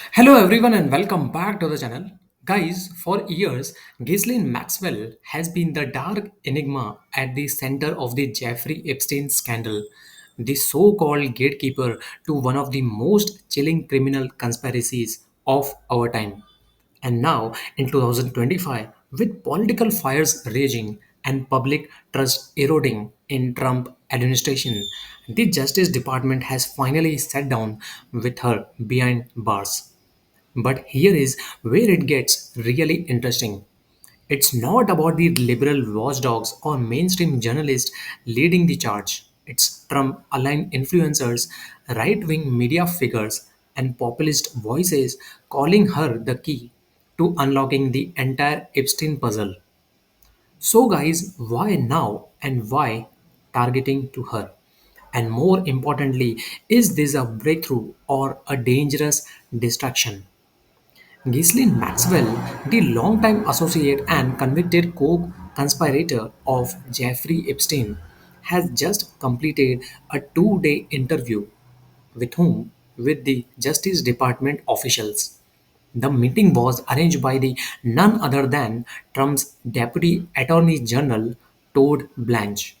Hello everyone and welcome back to the channel. Guys, for years, Ghislaine Maxwell has been the dark enigma at the center of the Jeffrey Epstein scandal, the so-called gatekeeper to one of the most chilling criminal conspiracies of our time. And now, in 2025, with political fires raging and public trust eroding in Trump administration, the Justice Department has finally sat down with her behind bars. But here is where it gets really interesting. It's not about the liberal watchdogs or mainstream journalists leading the charge. It's Trump aligned influencers, right wing media figures, and populist voices calling her the key to unlocking the entire Epstein puzzle. So, guys, why now and why targeting to her? And more importantly, is this a breakthrough or a dangerous distraction? Ghislaine Maxwell, the longtime associate and convicted co-conspirator of Jeffrey Epstein, has just completed a two-day interview with whom? With the Justice Department officials. The meeting was arranged by the none other than Trump's Deputy Attorney General Todd Blanche.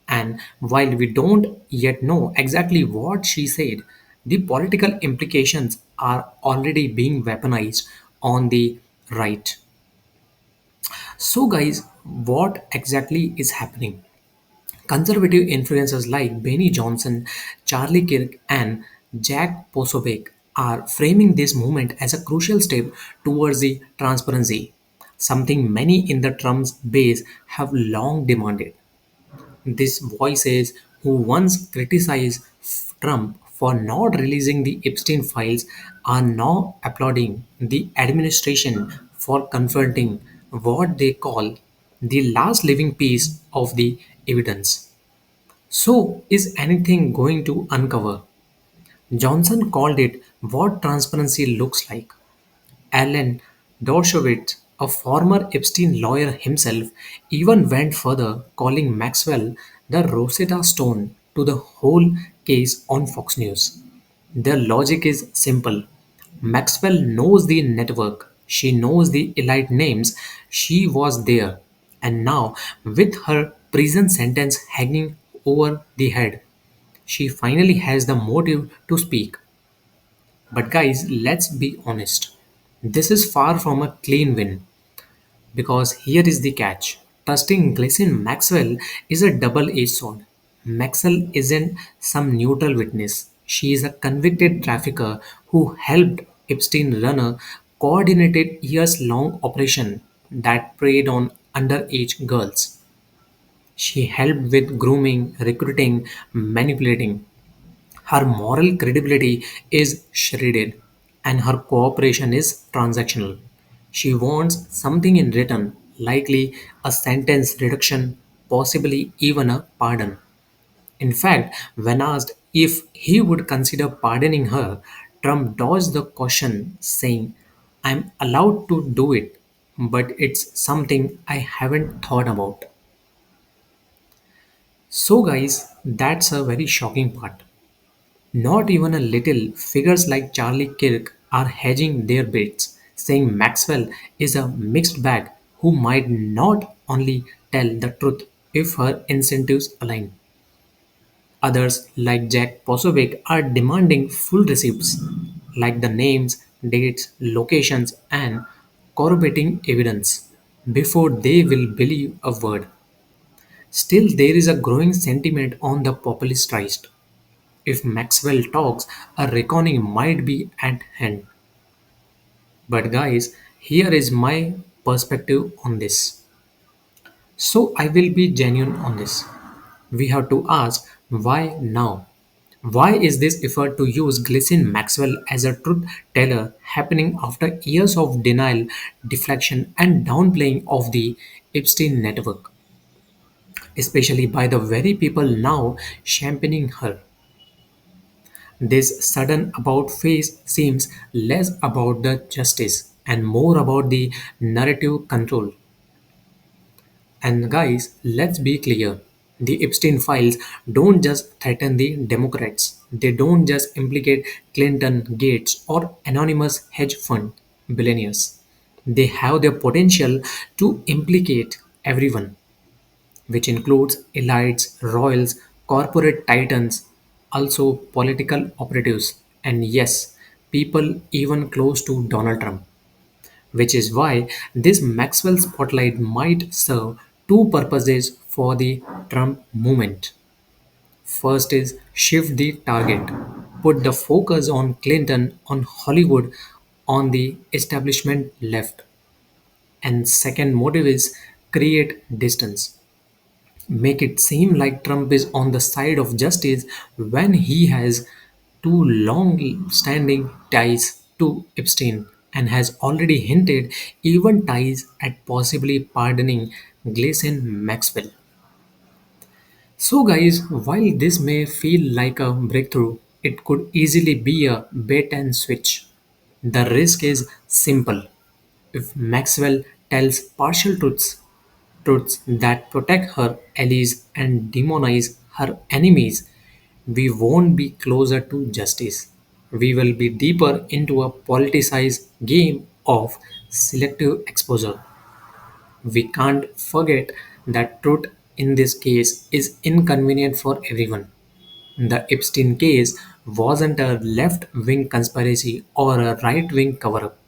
And while we don't yet know exactly what she said, the political implications are already being weaponized on the right. So, guys, what exactly is happening? Conservative influencers like Benny Johnson, Charlie Kirk, and Jack Posobiec are framing this movement as a crucial step towards the transparency, something many in the Trump's base have long demanded. These voices, who once criticized Trump for not releasing the Epstein files, are now applauding the administration for confronting what they call the last living piece of the evidence. So, is anything going to uncover? Johnson called it what transparency looks like. Alan Dershowitz, a former Epstein lawyer himself, even went further, calling Maxwell the Rosetta Stone to the whole case on Fox News. The logic is simple. Maxwell knows the network, she knows the elite names, she was there. And now, with her prison sentence hanging over the head, she finally has the motive to speak. But guys, let's be honest. This is far from a clean win because here is the catch. Trusting Ghislaine Maxwell is a double-edged sword. Maxwell isn't some neutral witness. She is a convicted trafficker who helped Epstein run a coordinated years-long operation that preyed on underage girls. She helped with grooming, recruiting, manipulating. Her moral credibility is shredded, and her cooperation is transactional. She wants something in return, likely a sentence reduction, possibly even a pardon. In fact, when asked if he would consider pardoning her, Trump dodged the question, saying, I'm allowed to do it, but it's something I haven't thought about. So, guys, that's a very shocking part. Not even a little, figures like Charlie Kirk are hedging their bets, saying Maxwell is a mixed bag who might not only tell the truth if her incentives align. Others, like Jack Posobiec, are demanding full receipts, like the names, dates, locations, and corroborating evidence, before they will believe a word. Still, there is a growing sentiment on the populist right. If Maxwell talks, a reckoning might be at hand. But, guys, here is my perspective on this. So, I will be genuine on this. We have to ask why now? Why is this effort to use Ghislaine Maxwell as a truth teller happening after years of denial, deflection, and downplaying of the Epstein network, especially by the very people now championing her? This sudden about face seems less about the justice and more about the narrative control. And guys, let's be clear. The Epstein files don't just threaten the Democrats, they don't just implicate Clinton, Gates, or anonymous hedge fund billionaires. They have the potential to implicate everyone, which includes elites, royals, corporate titans, also political operatives, and yes, people even close to Donald Trump. Which is why this Maxwell spotlight might serve two purposes for the Trump movement. First is shift the target, put the focus on Clinton, on Hollywood, on the establishment left. And second motive is create distance. Make it seem like Trump is on the side of justice when he has two long standing ties to Epstein and has already hinted even ties at possibly pardoning Ghislaine Maxwell. So, guys, while this may feel like a breakthrough, it could easily be a bait and switch. The risk is simple. If Maxwell tells partial truths that protect her allies and demonize her enemies, we won't be closer to justice. We will be deeper into a politicized game of selective exposure. We can't forget that truth in this case is inconvenient for everyone. The Epstein case wasn't a left wing conspiracy or a right wing cover up.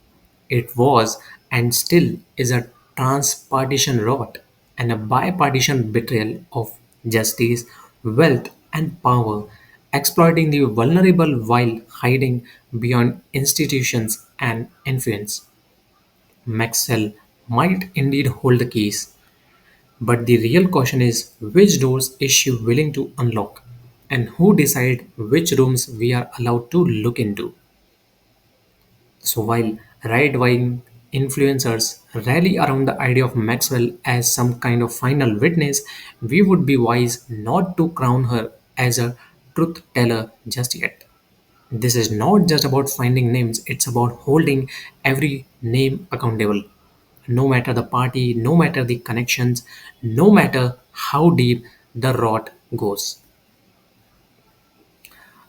It was and still is a transpartisan rot and a bipartisan betrayal of justice, wealth, and power, exploiting the vulnerable while hiding beyond institutions and influence. Maxwell might indeed hold the keys, but the real question is which doors is she willing to unlock and who decide which rooms we are allowed to look into. So while right-wing influencers rally around the idea of Maxwell as some kind of final witness, we would be wise not to crown her as a truth teller just yet. This is not just about finding names, it's about holding every name accountable. No matter the party, no matter the connections, no matter how deep the rot goes.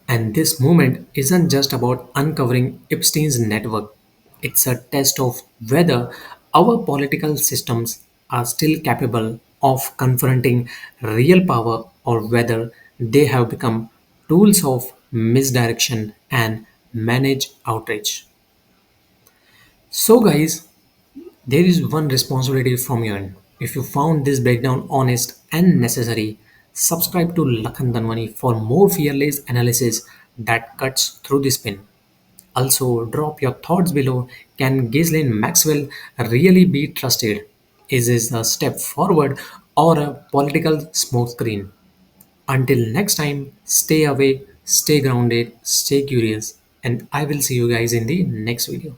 And this movement isn't just about uncovering Epstein's network, it's a test of whether our political systems are still capable of confronting real power or whether they have become tools of misdirection and managed outrage. So, guys, there is one responsibility from your end. If you found this breakdown honest and necessary, subscribe to Lakhan Danwani for more fearless analysis that cuts through the spin. Also, drop your thoughts below. Can Ghislaine Maxwell really be trusted? Is this a step forward or a political smokescreen? Until next time, stay awake, stay grounded, stay curious, and I will see you guys in the next video.